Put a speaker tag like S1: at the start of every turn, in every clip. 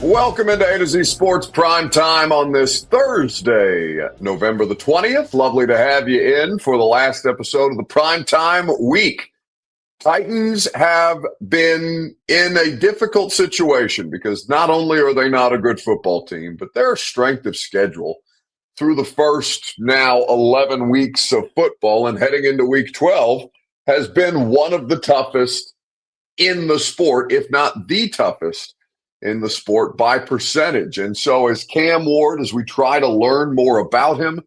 S1: Welcome into A to Z Sports Prime Time on this Thursday, November the 20th. Lovely to have you in for the last episode of the Prime Time week. Titans have been in a difficult situation because not only are they not a good football team, but their strength of schedule through the first now 11 weeks of football and heading into week 12 has been one of the toughest in the sport, if not the toughest in the sport by percentage. And so as Cam Ward, as we try to learn more about him,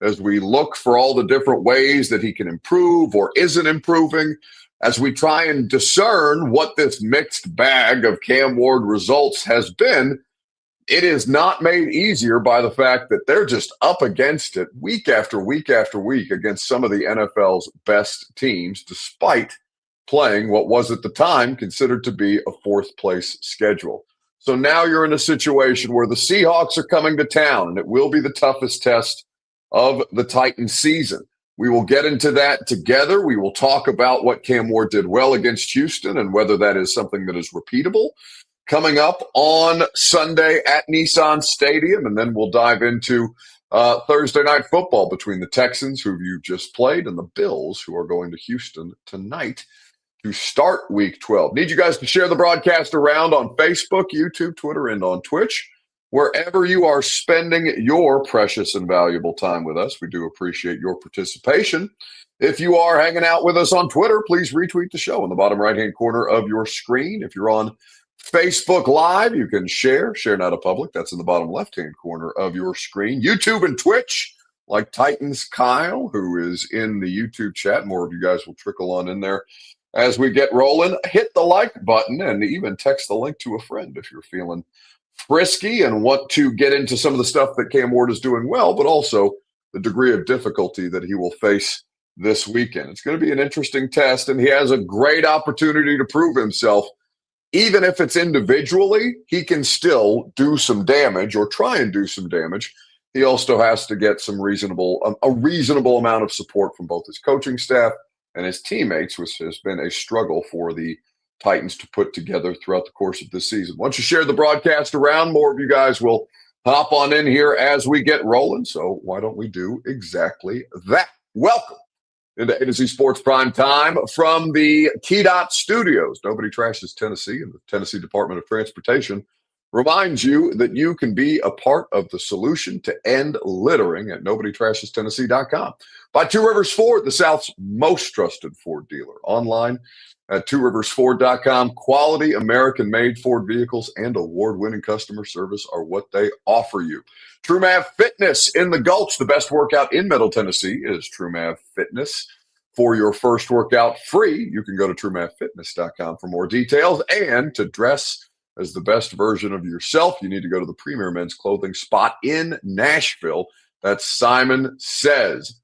S1: as we look for all the different ways that he can improve or isn't improving, as we try and discern what this mixed bag of Cam Ward results has been, it is not made easier by the fact that they're just up against it week after week after week against some of the NFL's best teams, despite playing what was at the time considered to be a fourth place schedule. So now you're in a situation where the Seahawks are coming to town, and it will be the toughest test of the Titans season. We will get into that together. We will talk about what Cam Ward did well against Houston and whether that is something that is repeatable coming up on Sunday at Nissan Stadium. And then we'll dive into Thursday night football between the Texans, who you just played, and the Bills, who are going to Houston tonight to start week 12. Need you guys to share the broadcast around on Facebook, YouTube, Twitter, and on Twitch. Wherever you are spending your precious and valuable time with us, we do appreciate your participation. If you are hanging out with us on Twitter, please retweet the show in the bottom right-hand corner of your screen. If you're on Facebook Live, you can share not a public. That's in the bottom left-hand corner of your screen. YouTube and Twitch, like Titans Kyle, who is in the YouTube chat. More of you guys will trickle on in there as we get rolling. Hit the like button and even text the link to a friend if you're feeling frisky and want to get into some of the stuff that Cam Ward is doing well, but also the degree of difficulty that he will face this weekend. It's going to be an interesting test, and he has a great opportunity to prove himself. Even if it's individually, he can still do some damage or try and do some damage. He also has to get a reasonable amount of support from both his coaching staff and his teammates, which has been a struggle for the Titans to put together throughout the course of this season. Once you share the broadcast around, more of you guys will hop on in here as we get rolling. So why don't we do exactly that? Welcome into A to Z Sports Prime Time from the TDOT Studios. Nobody Trashes Tennessee, and the Tennessee Department of Transportation reminds you that you can be a part of the solution to end littering at NobodyTrashesTennessee.com. By Two Rivers Ford, the South's most trusted Ford dealer. Online at TwoRiversFord.com. Quality American-made Ford vehicles and award-winning customer service are what they offer you. TrueMav Fitness in the Gulch. The best workout in Middle Tennessee is TrueMav Fitness. For your first workout free, you can go to TrueMavFitness.com for more details. And to dress as the best version of yourself, you need to go to the premier men's clothing spot in Nashville. That's Simon Says.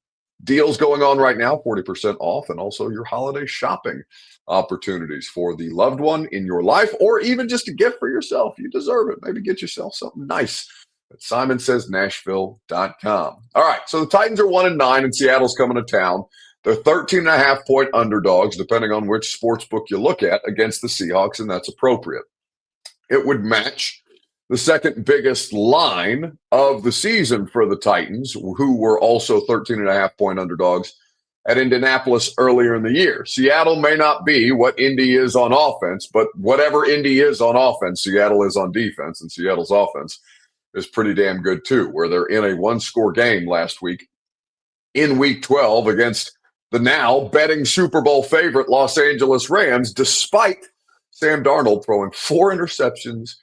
S1: Deals going on right now, 40% off, and also your holiday shopping opportunities for the loved one in your life, or even just a gift for yourself. You deserve it. Maybe get yourself something nice at SimonSaysNashville.com. All right, so the Titans are 1-9, and Seattle's coming to town. They're 13.5-point underdogs, depending on which sports book you look at, against the Seahawks, and that's appropriate. It would match the second biggest line of the season for the Titans, who were also 13.5-point underdogs at Indianapolis earlier in the year. Seattle may not be what Indy is on offense, but whatever Indy is on offense, Seattle is on defense, and Seattle's offense is pretty damn good too, where they're in a one-score game last week in Week 12 against the now betting Super Bowl favorite Los Angeles Rams, despite Sam Darnold throwing 4 interceptions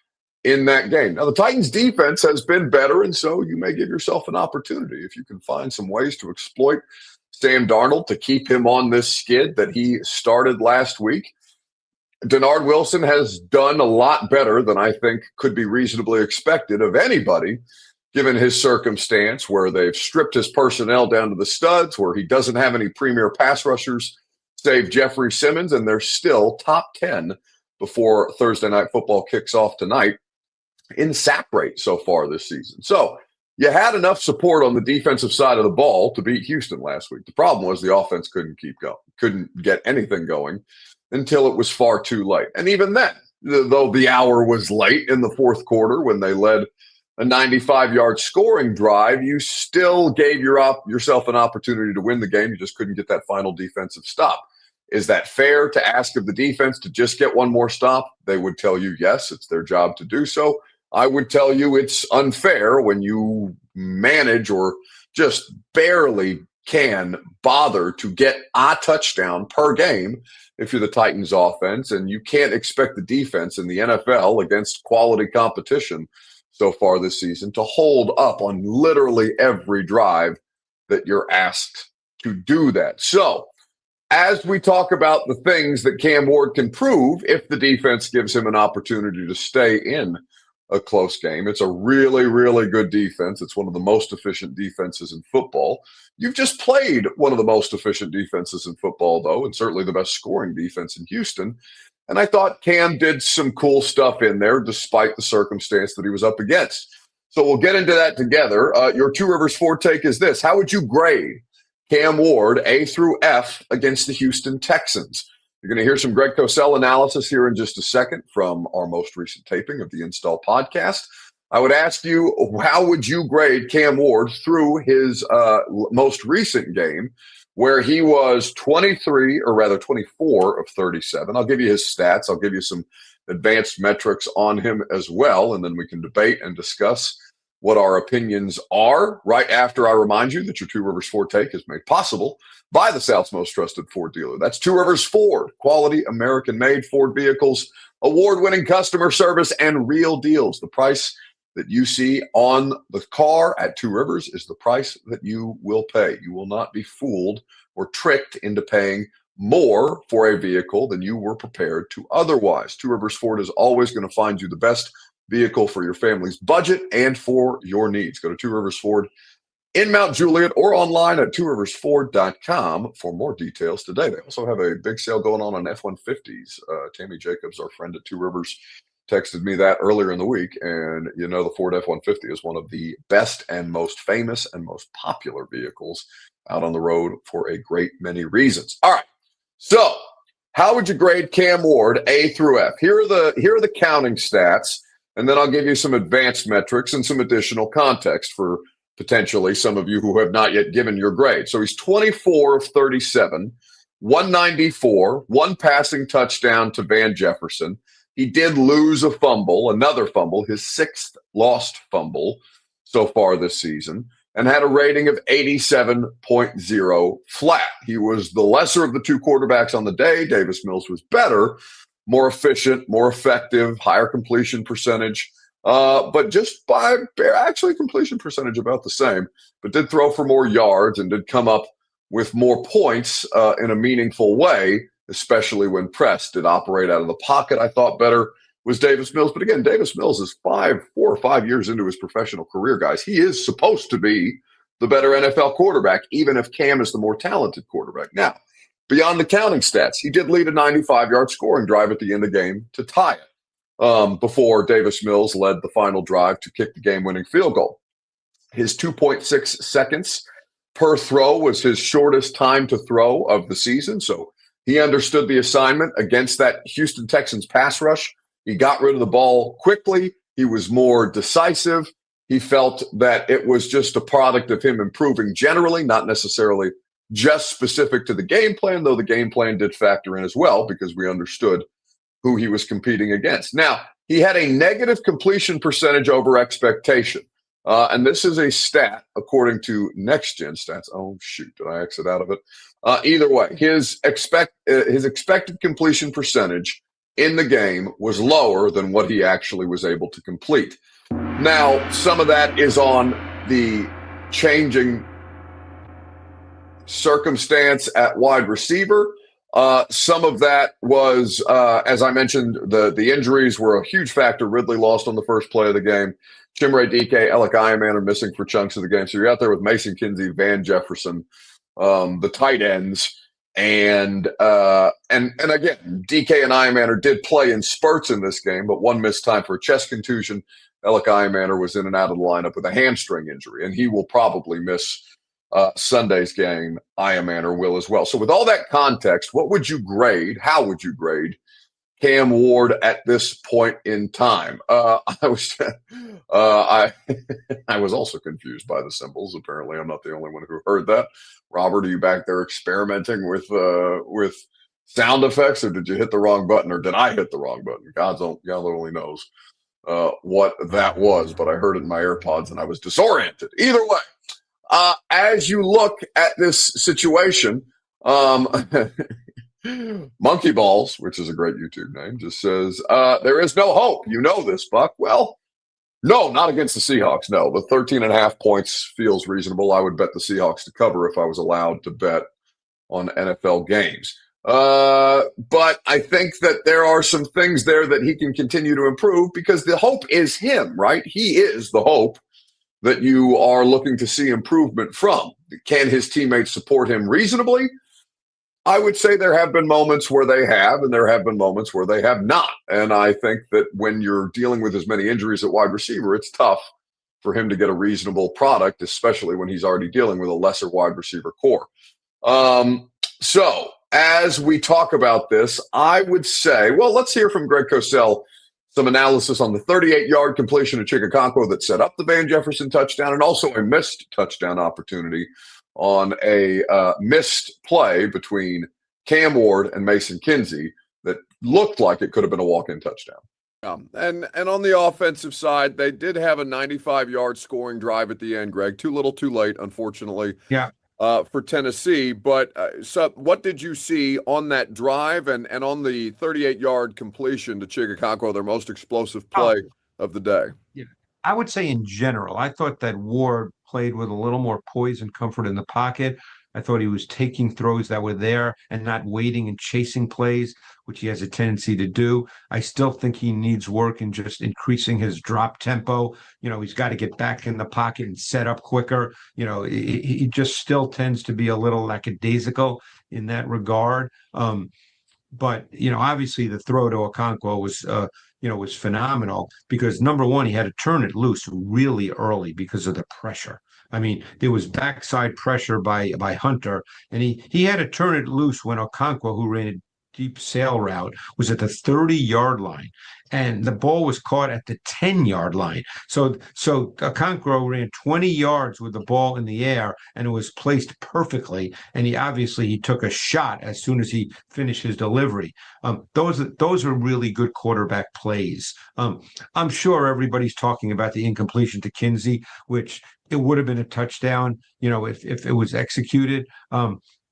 S1: in that game. Now, the Titans' defense has been better, and so you may give yourself an opportunity if you can find some ways to exploit Sam Darnold to keep him on this skid that he started last week. Denard Wilson has done a lot better than I think could be reasonably expected of anybody, given his circumstance, where they've stripped his personnel down to the studs, where he doesn't have any premier pass rushers save Jeffrey Simmons, and they're still top 10 before Thursday Night Football kicks off tonight in sack rate so far this season. So you had enough support on the defensive side of the ball to beat Houston last week. The problem was the offense couldn't keep going, couldn't get anything going until it was far too late. And even then, though the hour was late in the fourth quarter when they led a 95-yard scoring drive, you still gave yourself an opportunity to win the game. You just couldn't get that final defensive stop. Is that fair to ask of the defense to just get one more stop? They would tell you, yes, it's their job to do so. I would tell you it's unfair when you manage or just barely can bother to get a touchdown per game if you're the Titans offense, and you can't expect the defense in the NFL against quality competition so far this season to hold up on literally every drive that you're asked to do that. So as we talk about the things that Cam Ward can prove if the defense gives him an opportunity to stay in a close game, it's a really, really good defense. It's one of the most efficient defenses in football. You've just played one of the most efficient defenses in football, though, and certainly the best scoring defense in Houston. And I thought Cam did some cool stuff in there despite the circumstance that he was up against. So we'll get into that together. Your Two Rivers Ford take is this. How would you grade Cam Ward, A through F, against the Houston Texans? You're going to hear some Greg Cosell analysis here in just a second from our most recent taping of the Install podcast. I would ask you, how would you grade Cam Ward through his most recent game, where he was 24 of 37. I'll give you his stats. I'll give you some advanced metrics on him as well, and then we can debate and discuss what our opinions are right after I remind you that your Two Rivers Ford take is made possible by the South's most trusted Ford dealer. That's Two Rivers Ford, quality American-made Ford vehicles, award-winning customer service, and real deals. The price that you see on the car at Two Rivers is the price that you will pay. You will not be fooled or tricked into paying more for a vehicle than you were prepared to otherwise. Two Rivers Ford is always going to find you the best vehicle for your family's budget and for your needs. Go to Two Rivers Ford in Mount Juliet or online at tworiversford.com for more details today. They also have a big sale going on F-150s. Tammy Jacobs, our friend at Two Rivers, texted me that earlier in the week, and you know the Ford F-150 is one of the best and most famous and most popular vehicles out on the road for a great many reasons. All right, so how would you grade Cam Ward, A through F? Here are the counting stats, and then I'll give you some advanced metrics and some additional context for potentially some of you who have not yet given your grade. So he's 24 of 37, 194, one passing touchdown to Van Jefferson. He did lose a fumble, another fumble, his sixth lost fumble so far this season, and had a rating of 87.0 flat. He was the lesser of the two quarterbacks on the day. Davis Mills was better, more efficient, more effective, higher completion percentage, but just by actually completion percentage about the same, but did throw for more yards and did come up with more points in a meaningful way, especially when pressed. Did operate out of the pocket, I thought, better was Davis Mills. But again, Davis Mills is 4 or 5 years into his professional career, guys. He is supposed to be the better NFL quarterback, even if Cam is the more talented quarterback. Now, beyond the counting stats, he did lead a 95-yard scoring drive at the end of the game to tie it before Davis Mills led the final drive to kick the game-winning field goal. His 2.6 seconds per throw was his shortest time to throw of the season, so he understood the assignment against that Houston Texans pass rush. He got rid of the ball quickly. He was more decisive. He felt that it was just a product of him improving generally, not necessarily just specific to the game plan, though the game plan did factor in as well because we understood who he was competing against. Now, he had a negative completion percentage over expectation. And this is a stat, according to Next Gen Stats. Oh, shoot, did I exit out of it? Either way, his expected completion percentage in the game was lower than what he actually was able to complete. Now, some of that is on the changing circumstance at wide receiver. Some of that was, as I mentioned, the injuries were a huge factor. Ridley lost on the first play of the game. Chimere Dike, Alec Ironman are missing for chunks of the game. So you're out there with Mason Kinsey, Van Jefferson, the tight ends. And again, DK and Ironmaner did play in spurts in this game, but one missed time for a chest contusion. Alec Ironmaner was in and out of the lineup with a hamstring injury, and he will probably miss Sunday's game. Ironmaner will as well. So with all that context, what would you grade? How would you grade Cam Ward at this point in time. I I was also confused by the symbols. Apparently, I'm not the only one who heard that. Robert, are you back there experimenting with sound effects, or did you hit the wrong button, or did I hit the wrong button? God only knows what that was, but I heard it in my AirPods and I was disoriented. Either way, as you look at this situation, Monkey Balls, which is a great YouTube name, just says, there is no hope. You know this, Buck. Well, no, not against the Seahawks. No, the 13.5 points feels reasonable. I would bet the Seahawks to cover if I was allowed to bet on NFL games. But I think that there are some things there that he can continue to improve because the hope is him, right? He is the hope that you are looking to see improvement from. Can his teammates support him reasonably? I would say there have been moments where they have, and there have been moments where they have not. And I think that when you're dealing with as many injuries at wide receiver, it's tough for him to get a reasonable product, especially when he's already dealing with a lesser wide receiver core. So as we talk about this, I would say, well, let's hear from Greg Cosell, some analysis on the 38-yard completion of Chig Okonkwo that set up the Van Jefferson touchdown and also a missed touchdown opportunity on a missed play between Cam Ward and Mason Kinsey that looked like it could have been a walk-in touchdown.
S2: And on the offensive side, they did have a 95-yard scoring drive at the end, Greg. Too little, too late, unfortunately.
S3: Yeah.
S2: For Tennessee. But so what did you see on that drive and on the 38-yard completion to Chig Okonkwo, their most explosive play of the day?
S3: Yeah. I would say in general, I thought that Ward played with a little more poise and comfort in the pocket. I thought he was taking throws that were there and not waiting and chasing plays, which he has a tendency to do. I still think he needs work in just increasing his drop tempo. You know, he's got to get back in the pocket and set up quicker. You know, he just still tends to be a little lackadaisical in that regard. But, you know, obviously the throw to Okonkwo was phenomenal because, number one, he had to turn it loose really early because of the pressure. I mean, there was backside pressure by Hunter, and he had to turn it loose when Okonkwo, who ran a deep sail route, was at the 30-yard line, and the ball was caught at the 10-yard line. So Okonkwo ran 20 yards with the ball in the air, and it was placed perfectly. And he took a shot as soon as he finished his delivery. Those are really good quarterback plays. I'm sure everybody's talking about the incompletion to Kinsey, which it would have been a touchdown, you know, if it was executed.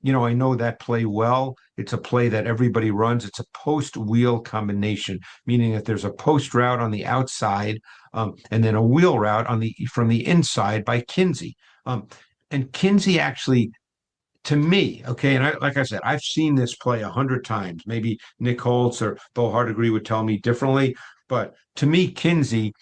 S3: You know, I know that play well. It's a play that everybody runs. It's a post-wheel combination, meaning that there's a post route on the outside and then a wheel route from the inside by Kinsey. And Kinsey actually, to me, okay, and like I said, I've seen this play 100 times. Maybe Nick Holtz or Bo Hardegree would tell me differently, but to me, Kinsey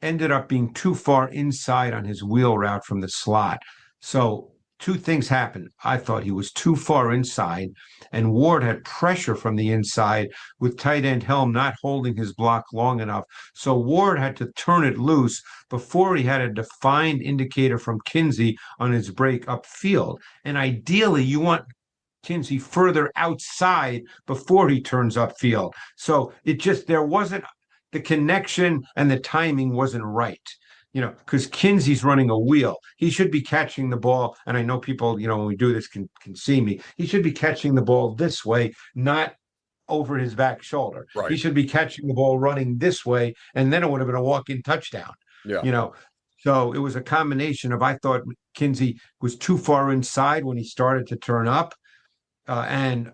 S3: ended up being too far inside on his wheel route from the slot. So two things happened. I thought he was too far inside, and Ward had pressure from the inside with tight end Helm not holding his block long enough. So Ward had to turn it loose before he had a defined indicator from Kinsey on his break upfield. And ideally, you want Kinsey further outside before he turns upfield. So there wasn't the connection, and the timing wasn't right. You know, because Kinsey's running a wheel. He should be catching the ball. And I know people, you know, when we do this can see me. He should be catching the ball this way, not over his back shoulder.
S2: Right.
S3: He should be catching the ball running this way, and then it would have been a walk-in touchdown.
S2: Yeah.
S3: You know, so it was a combination of, I thought Kinsey was too far inside when he started to turn up, and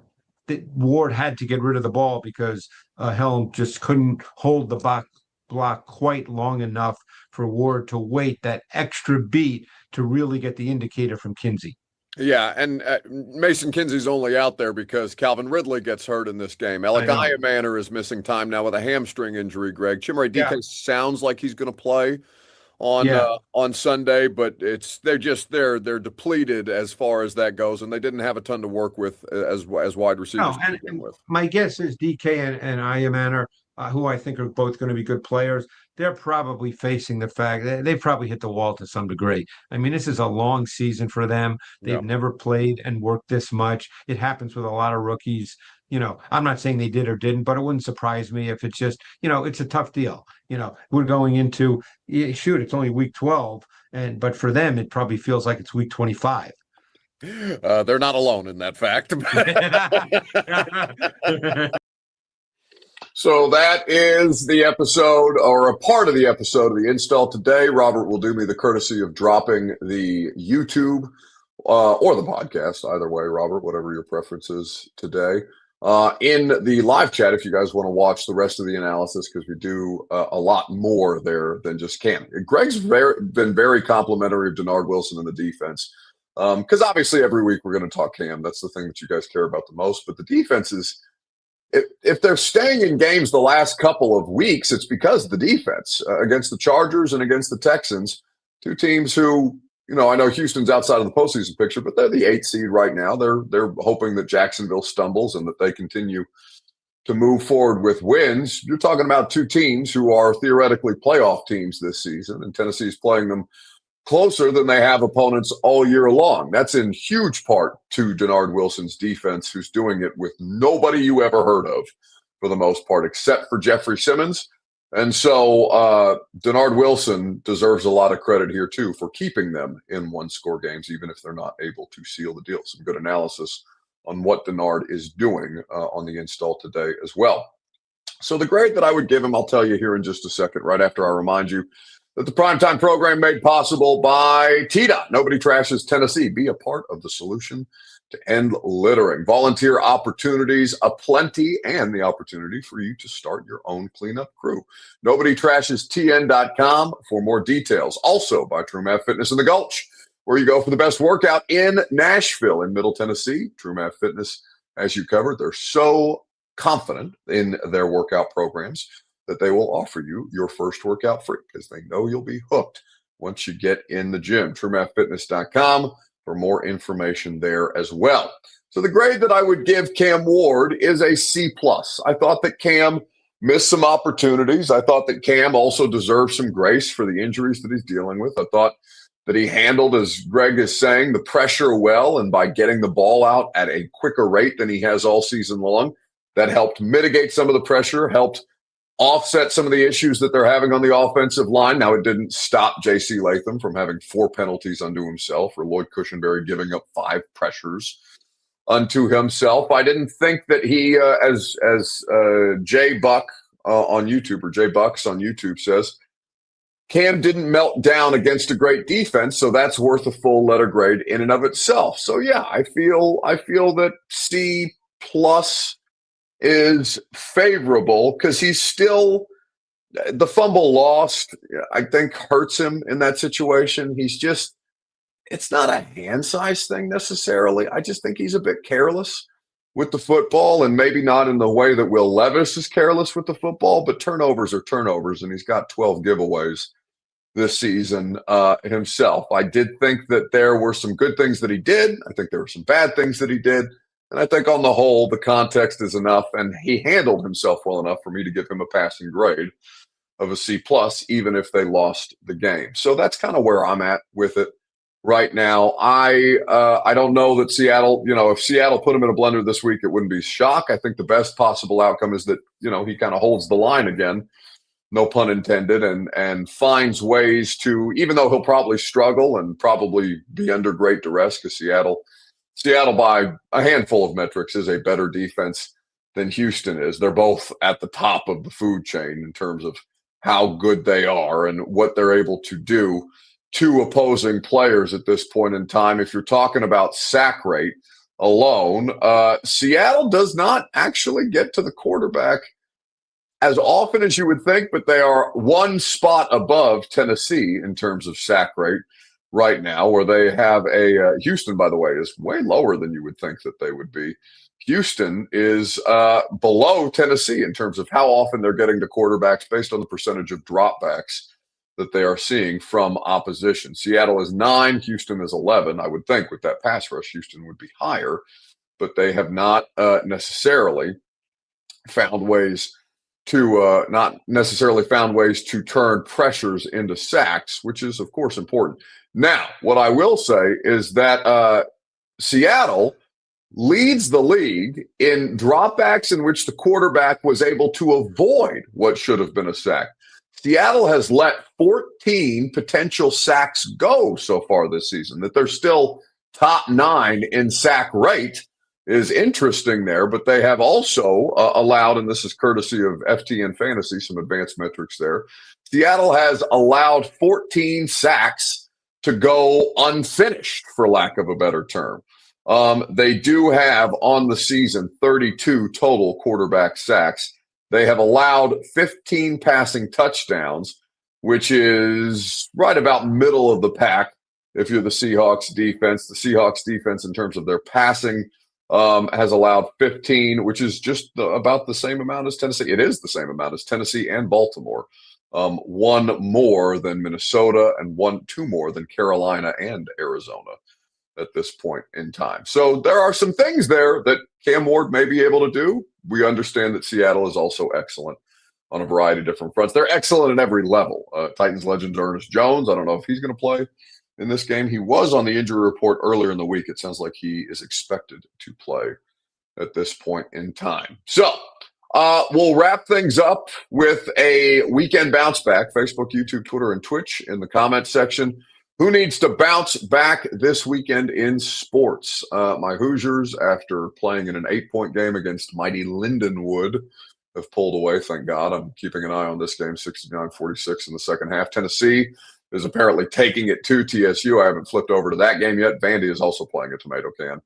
S3: Ward had to get rid of the ball because Helm just couldn't hold the block quite long enough for Ward to wait that extra beat to really get the indicator from Kinsey.
S2: Yeah, and Mason Kinsey's only out there because Calvin Ridley gets hurt in this game. Alec Iamaner is missing time now with a hamstring injury, Greg. Chimere Dike sounds like he's going to play on Sunday, but they're depleted as far as that goes, and they didn't have a ton to work with as wide receivers to begin with.
S3: My guess is Dike and Iamaner, who I think are both going to be good players, they're probably facing the fact that they probably hit the wall to some degree. I mean, this is a long season for them. They've never played and worked this much. It happens with a lot of rookies. I'm not saying they did or didn't, but it wouldn't surprise me if it's just, it's a tough deal. We're going into, shoot, it's only week 12, but for them, it probably feels like it's week 25.
S2: They're not alone in that fact.
S1: So that is the episode, or a part of the episode of the install today. Robert will do me the courtesy of dropping the YouTube or the podcast, either way, Robert, whatever your preference is today, in the live chat if you guys want to watch the rest of the analysis, because we do a lot more there than just Cam. Greg's been very complimentary of Dennard Wilson and the defense, because obviously every week we're going to talk Cam. That's the thing that you guys care about the most. But the defense is, if they're staying in games the last couple of weeks, it's because of the defense against the Chargers and against the Texans, two teams who, I know Houston's outside of the postseason picture, but they're the 8th seed right now. They're hoping that Jacksonville stumbles and that they continue to move forward with wins. You're talking about two teams who are theoretically playoff teams this season, and Tennessee's playing them closer than they have opponents all year long. That's in huge part to Dennard Wilson's defense, who's doing it with nobody you ever heard of for the most part, except for Jeffrey Simmons. And so Dennard Wilson deserves a lot of credit here, too, for keeping them in one-score games, even if they're not able to seal the deal. Some good analysis on what Dennard is doing on the install today as well. So the grade that I would give him, I'll tell you here in just a second, right after I remind you that the Primetime program made possible by TDOT. Nobody trashes Tennessee. Be a part of the solution to end littering. Volunteer opportunities aplenty, and the opportunity for you to start your own cleanup crew. NobodyTrashesTN.com for more details. Also by TrueMath Fitness in the Gulch, where you go for the best workout in Nashville, in Middle Tennessee. TrueMath Fitness, as you covered, they're so confident in their workout programs that they will offer you your first workout free, because they know you'll be hooked once you get in the gym. TrueMathFitness.com for more information there as well. So the grade that I would give Cam Ward is a C+. I thought that Cam missed some opportunities. I thought that Cam also deserves some grace for the injuries that he's dealing with. I thought that he handled, as Greg is saying, the pressure well, and by getting the ball out at a quicker rate than he has all season long, that helped mitigate some of the pressure, helped offset some of the issues that they're having on the offensive line. Now, it didn't stop J.C. Latham from having 4 penalties unto himself, or Lloyd Cushenberry giving up 5 pressures unto himself. I didn't think that he, as Jay Buck on YouTube, or Jay Bucks on YouTube says, Cam didn't melt down against a great defense, so that's worth a full letter grade in and of itself. So yeah, I feel that C+ is favorable, because he's still, the fumble lost, I think, hurts him in that situation. He's just, it's not a hand size thing necessarily. I just think he's a bit careless with the football, and maybe not in the way that Will Levis is careless with the football, but turnovers are turnovers, and he's got 12 giveaways this season himself. I did think that there were some good things that he did. I think there were some bad things that he did. And I think on the whole, the context is enough, and he handled himself well enough for me to give him a passing grade of a C+, even if they lost the game. So that's kind of where I'm at with it right now. I don't know that Seattle, if Seattle put him in a blender this week, it wouldn't be a shock. I think the best possible outcome is that, he kind of holds the line again, no pun intended, and finds ways to, even though he'll probably struggle and probably be under great duress, because Seattle, by a handful of metrics, is a better defense than Houston is. They're both at the top of the food chain in terms of how good they are and what they're able to do to opposing players at this point in time. If you're talking about sack rate alone, Seattle does not actually get to the quarterback as often as you would think, but they are one spot above Tennessee in terms of sack rate right now, where they have a Houston, by the way, is way lower than you would think that they would be. Houston is below Tennessee in terms of how often they're getting to quarterbacks based on the percentage of dropbacks that they are seeing from opposition. Seattle is 9, Houston is 11. I would think with that pass rush, Houston would be higher, but they have not necessarily found ways to turn pressures into sacks, which is, of course, important. Now, what I will say is that Seattle leads the league in dropbacks in which the quarterback was able to avoid what should have been a sack. Seattle has let 14 potential sacks go so far this season. That they're still top 9 in sack rate is interesting there, but they have also allowed, and this is courtesy of FTN Fantasy, some advanced metrics there. Seattle has allowed 14 sacks to go unfinished, for lack of a better term. They do have on the season 32 total quarterback sacks. They have allowed 15 passing touchdowns, which is right about middle of the pack if you're the Seahawks defense. The Seahawks defense, in terms of their passing, has allowed 15, which is just about the same amount as Tennessee. It is the same amount as Tennessee and Baltimore. One more than Minnesota and two more than Carolina and Arizona at this point in time. So there are some things there that Cam Ward may be able to do. We understand that Seattle is also excellent on a variety of different fronts. They're excellent at every level. Titans legend Ernest Jones, I don't know if he's going to play in this game. He was on the injury report earlier in the week. It sounds like he is expected to play at this point in time. So we'll wrap things up with a weekend bounce back. Facebook, YouTube, Twitter, and Twitch in the comment section. Who needs to bounce back this weekend in sports? My Hoosiers, after playing in an 8-point game against mighty Lindenwood, have pulled away, thank God. I'm keeping an eye on this game, 69-46 in the second half. Tennessee is apparently taking it to TSU. I haven't flipped over to that game yet. Vandy is also playing a tomato can.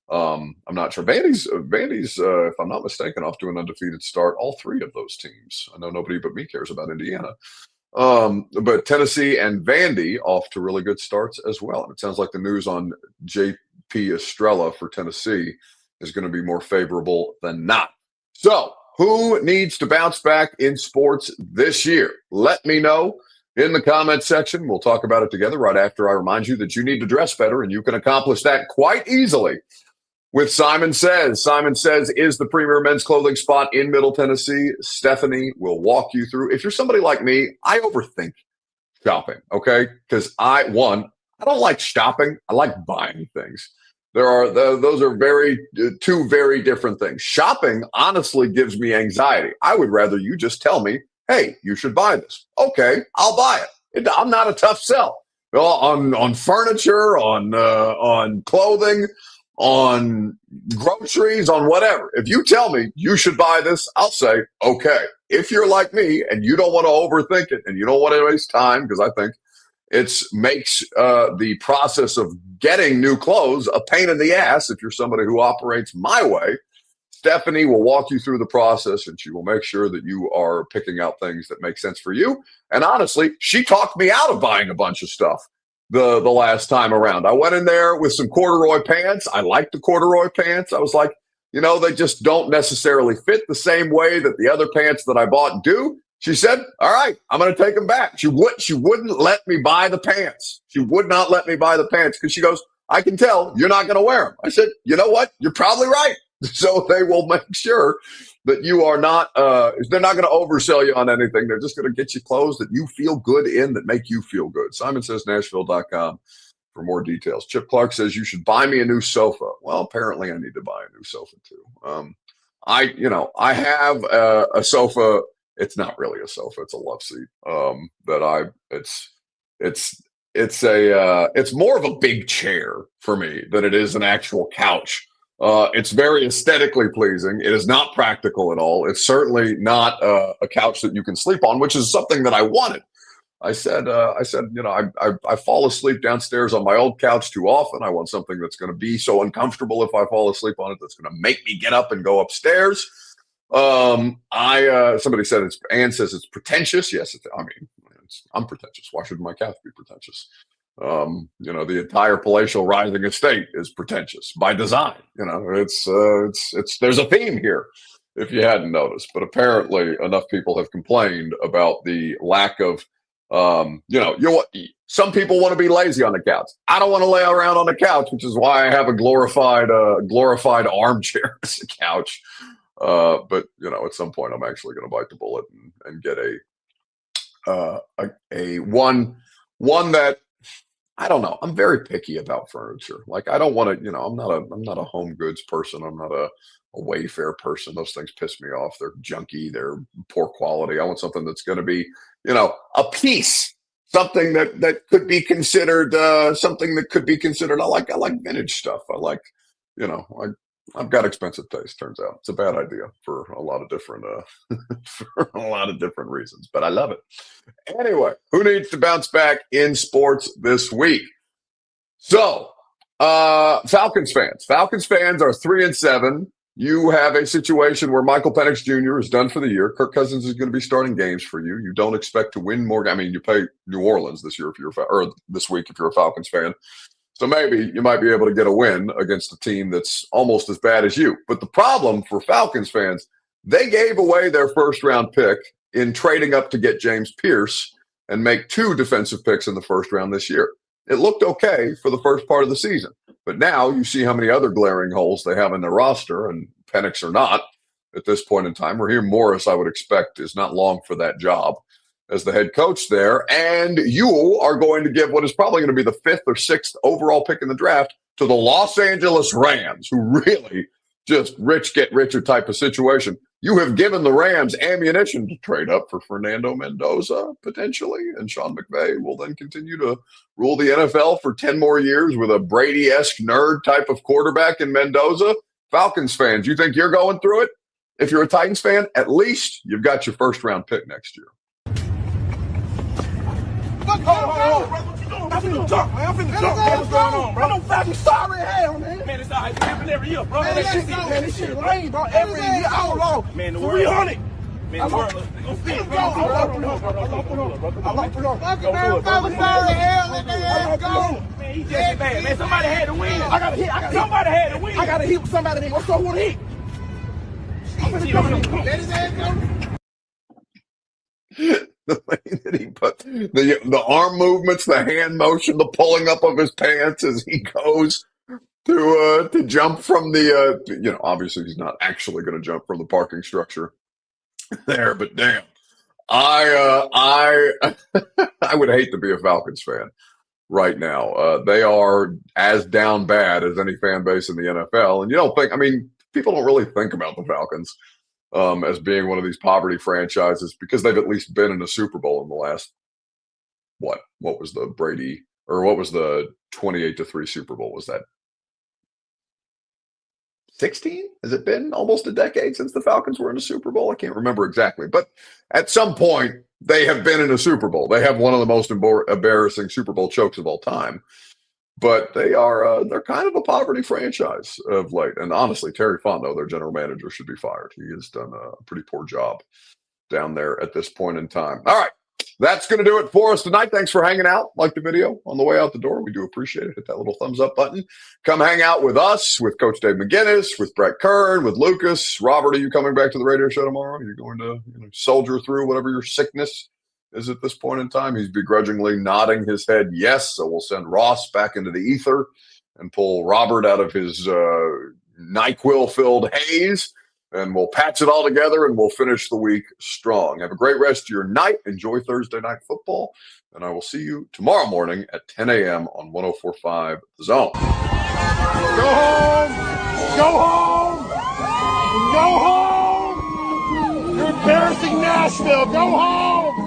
S1: I'm not sure. Vandy's, if I'm not mistaken, off to an undefeated start. All 3 of those teams. I know nobody but me cares about Indiana. But Tennessee and Vandy off to really good starts as well. And it sounds like the news on J.P. Estrella for Tennessee is going to be more favorable than not. So who needs to bounce back in sports this year? Let me know in the comment section. We'll talk about it together right after I remind you that you need to dress better, and you can accomplish that quite easily with Simon Says. Simon Says is the premier men's clothing spot in Middle Tennessee. Stephanie will walk you through. If you're somebody like me, I overthink shopping, okay? Because I don't like shopping. I like buying things. Those are two very different things. Shopping honestly gives me anxiety. I would rather you just tell me, hey, you should buy this. Okay, I'll buy it. I'm not a tough sell. On furniture, on clothing, on groceries, on whatever. If you tell me you should buy this, I'll say, okay. If you're like me and you don't want to overthink it and you don't want to waste time, because I think it makes the process of getting new clothes a pain in the ass if you're somebody who operates my way, Stephanie will walk you through the process, and she will make sure that you are picking out things that make sense for you. And honestly, she talked me out of buying a bunch of stuff the last time around. I went in there with some corduroy pants. I liked the corduroy pants. I was like, they just don't necessarily fit the same way that the other pants that I bought do. She said, all right, I'm going to take them back. She wouldn't let me buy the pants. She would not let me buy the pants because she goes, I can tell you're not going to wear them. I said, you know what? You're probably right. So they will make sure that you are not, they're not going to oversell you on anything. They're just going to get you clothes that you feel good in, that make you feel good. Simon Says Nashville.com for more details. Chip Clark says you should buy me a new sofa. Well, apparently I need to buy a new sofa too. I have a sofa. It's not really a sofa. It's a love seat. It's more of a big chair for me than it is an actual couch. It's very aesthetically pleasing. It is not practical at all. It's certainly not a couch that you can sleep on, which is something that I wanted. I said, I fall asleep downstairs on my old couch too often. I want something that's going to be so uncomfortable if I fall asleep on it that's going to make me get up and go upstairs. Somebody said Ann says it's pretentious. Yes, I'm pretentious. Why should my couch be pretentious? The entire palatial rising estate is pretentious by design. It's there's a theme here if you hadn't noticed, but apparently enough people have complained about the lack of, some people want to be lazy on the couch. I don't want to lay around on the couch, which is why I have a glorified armchair as a couch. But at some point I'm actually going to bite the bullet and get a one that I don't know. I'm very picky about furniture. Like I don't want to, I'm not a home goods person. I'm not a Wayfair person. Those things piss me off. They're junky. They're poor quality. I want something that's going to be, a piece. Something that could be considered something that could be considered. I like vintage stuff. You know, I've got expensive taste. Turns out it's a bad idea for a lot of different for a lot of different reasons, but I love it. Anyway, who needs to bounce back in sports this week? So, Falcons fans are 3-7. You have a situation where Michael Penix Jr. is done for the year. Kirk Cousins is going to be starting games for you. You don't expect to win more. I mean, you play New Orleans this year or this week if you're a Falcons fan. So maybe you might be able to get a win against a team that's almost as bad as you. But the problem for Falcons fans, they gave away their first-round pick in trading up to get James Pierce and make 2 defensive picks in the first round this year. It looked okay for the first part of the season. But now you see how many other glaring holes they have in their roster, and Penix or not at this point in time. Raheem Morris, I would expect, is not long for that job as the head coach there. And you are going to give what is probably going to be the 5th or 6th overall pick in the draft to the Los Angeles Rams, who really just rich get richer type of situation. You have given the Rams ammunition to trade up for Fernando Mendoza, potentially, and Sean McVay will then continue to rule the NFL for 10 more years with a Brady-esque nerd type of quarterback in Mendoza. Falcons fans, you think you're going through it? If you're a Titans fan, at least you've got your first-round pick next year.
S4: Hold on, bro. What you doing? I'm finna jump, man. I'm finna jump, man. What's going on, bro? I don't fucking sorry hell, man. Man, it's all right. It happen every year, bro. Man, this shit lame, bro. Every year, outlaw. Man, the world. 300. Man, the world. Go see it, bro. I Man, he just bad, man. Somebody had to win. Somebody had to win. I gotta hit with somebody that what's going to hit. Let his ass
S1: go. The way that he put the arm movements, the hand motion, the pulling up of his pants as he goes to jump from the obviously he's not actually going to jump from the parking structure there, but damn, I would hate to be a Falcons fan right now. They are as down bad as any fan base in the NFL, and people don't really think about the Falcons as being one of these poverty franchises because they've at least been in a Super Bowl in the last, what was the Brady, or what was the 28-3 Super Bowl? Was that 16? Has it been almost a decade since the Falcons were in a Super Bowl? I can't remember exactly, but at some point they have been in a Super Bowl. They have one of the most embarrassing Super Bowl chokes of all time. But they're kind of a poverty franchise of late. And honestly, Terry Fontenot, their general manager, should be fired. He has done a pretty poor job down there at this point in time. All right, that's going to do it for us tonight. Thanks for hanging out. Like the video on the way out the door. We do appreciate it. Hit that little thumbs up button. Come hang out with us, with Coach Dave McGinnis, with Brett Kern, with Lucas. Robert, are you coming back to the radio show tomorrow? You're going to soldier through whatever your sickness is at this point in time. He's begrudgingly nodding his head yes, so we'll send Ross back into the ether and pull Robert out of his NyQuil-filled haze, and we'll patch it all together, and we'll finish the week strong. Have a great rest of your night. Enjoy Thursday Night Football, and I will see you tomorrow morning at 10 a.m. on 104.5 The Zone.
S4: Go home! Go home! Go home! You're embarrassing Nashville! Go home!